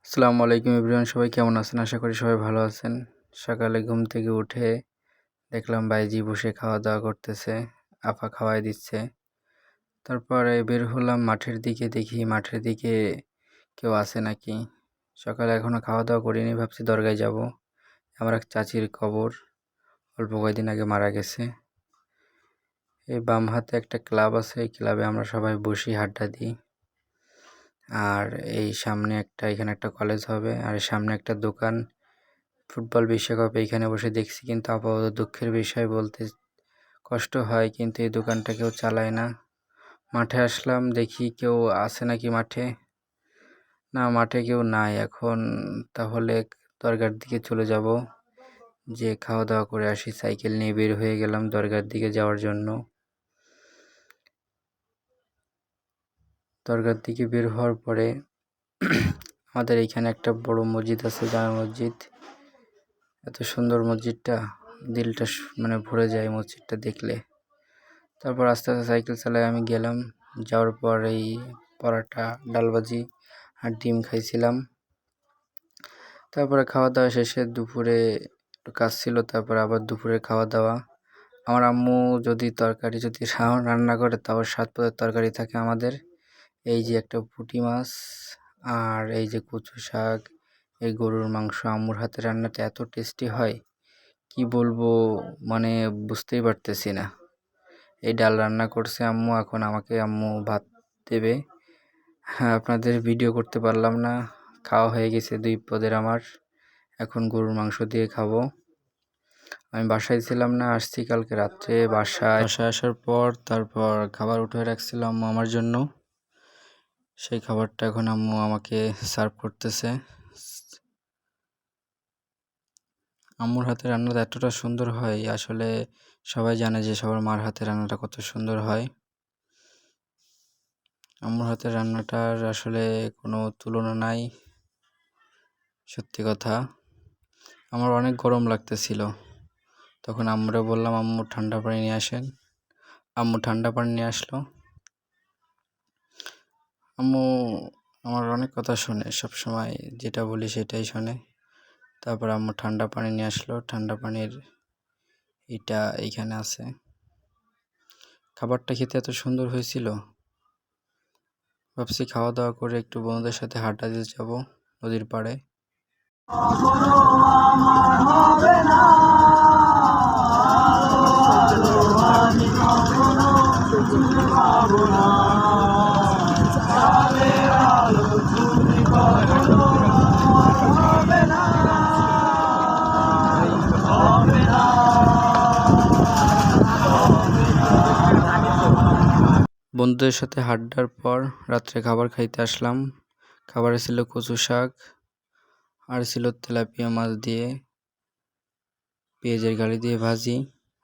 আসসালামু আলাইকুম এভরিওয়ান, সবাই কেমন আছেন? আশা করি সবাই ভালো আছেন। সকালে ঘুম থেকে উঠে দেখলাম ভাইজি বসে খাওয়া দাওয়া করতেছে, আপা খাওয়াই দিচ্ছে। তারপরে বের হলাম মাঠের দিকে, দেখি মাঠের দিকে কেউ আছে নাকি। সকালে এখনও খাওয়া দাওয়া করিনি, ভাবছি দরগায় যাব। আমার এক চাচির কবর, অল্প কয়েকদিন আগে মারা গেছে। এই বাম হাতে একটা ক্লাব আছে, এই ক্লাবে আমরা সবাই বসি, আড্ডা দিই। আর এই সামনে এখানে একটা কলেজ হবে, আর সামনে একটা দোকান। ফুটবল বিশ্বকাপ এইখানে বসে দেখছি, কিন্তু আপাতত দুঃখের বিষয় বলতে কষ্ট হয়, কিন্তু এই দোকানটা কেউ চালায় না। মাঠে আসলাম, দেখি কেউ আছে নাকি মাঠে। না, মাঠে কেউ নাই। এখন তাহলে দরগার দিকে চলে যাব, যে খাওয়া দাওয়া করে আসি। সাইকেল নিয়ে বের হয়ে গেলাম দরগার দিকে যাওয়ার জন্য। দরগার দিকে বের হওয়ার পরে আমাদের এইখানে একটা বড় মসজিদ আছে, জামে মসজিদ। এত সুন্দর মসজিদটা, দিলটা মানে ভরে যায় মসজিদটা দেখলে। তারপর আস্তে আস্তে সাইকেল চালায় আমি গেলাম। যাওয়ার পর এই পরাটা, ডালবাজি আর ডিম খাইছিলাম। তারপরে খাওয়া দাওয়া শেষে দুপুরে একটু কাজ ছিল, তারপরে আবার দুপুরে খাওয়া দাওয়া। আমার আম্মু যদি রান্না করে, তাও 7 পদের তরকারি থাকে আমাদের। এই যে একটা পুঁটি মাছ, আর এই যে কচু শাক, এই গরুর মাংস। আম্মুর হাতে রান্নাটা এত টেস্টি হয়, কি বলবো, মানে বুঝতেই পারতেছি না। এই ডাল রান্না করছে আম্মু, এখন আমাকে আম্মু ভাত দেবে। হ্যাঁ, আপনাদের ভিডিও করতে পারলাম না। খাওয়া হয়ে গেছে 2 পদের আমার। এখন গরুর মাংস দিয়ে খাবো। আমি বাসায় ছিলাম না, আসছি কালকে রাত্রে। বাসায় আসার পর তারপর খাবার উঠে রাখছিলাম আম্মু আমার জন্য। সেই খাবারটা এখন আম্মু আমাকে সার্ভ করতেছে। আম্মুর হাতে রান্নাটা এতটা সুন্দর হয়, আসলে সবাই জানে যে সবার মার হাতে রান্নাটা কত সুন্দর হয়। আম্মুর হাতের রান্নাটার আসলে কোনো তুলনা নাই, সত্যি কথা। আমার অনেক গরম লাগতেছিল, তখন আম্মুরে বললাম আম্মু ঠান্ডা পানি নিয়ে আসেন। আম্মু ঠান্ডা পানি নিয়ে আসলো। আম্মু আমার অনেক কথা শোনে, সব সময় যেটা বলি সেটাই শোনে। তারপর আম্মু ঠান্ডা পানি নিয়ে আসলো। ঠান্ডা পানির এইখানে আছে। খাবারটা খেতে এত সুন্দর হয়েছিল, ভাবছি খাওয়া দাওয়া করে একটু বন্ধুদের সাথে হাঁটা দিতে যাবো নদীর পাড়ে। বন্ধুদের সাথে হাঁটার পর রাত্রে খাবার খাইতে আসলাম। খাবারে ছিল কচু শাক, আর ছিল তেলাপিয়া মাছ দিয়ে পেঁয়াজের গালি দিয়ে ভাজি।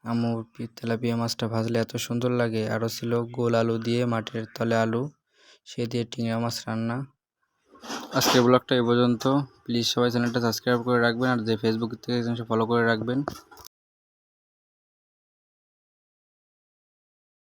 আম্মু তেলাপিয়া মাছটা ভাজলে এত সুন্দর লাগে। আরও ছিল গোল আলু দিয়ে, মাটির তলে আলু, সে দিয়ে টিংরা মাছ রান্না। আজকের ব্লগটা এই পর্যন্ত। প্লিজ সবাই চ্যানেলটা সাবস্ক্রাইব করে রাখবেন, আর যে ফেসবুক থেকে ফলো করে রাখবেন।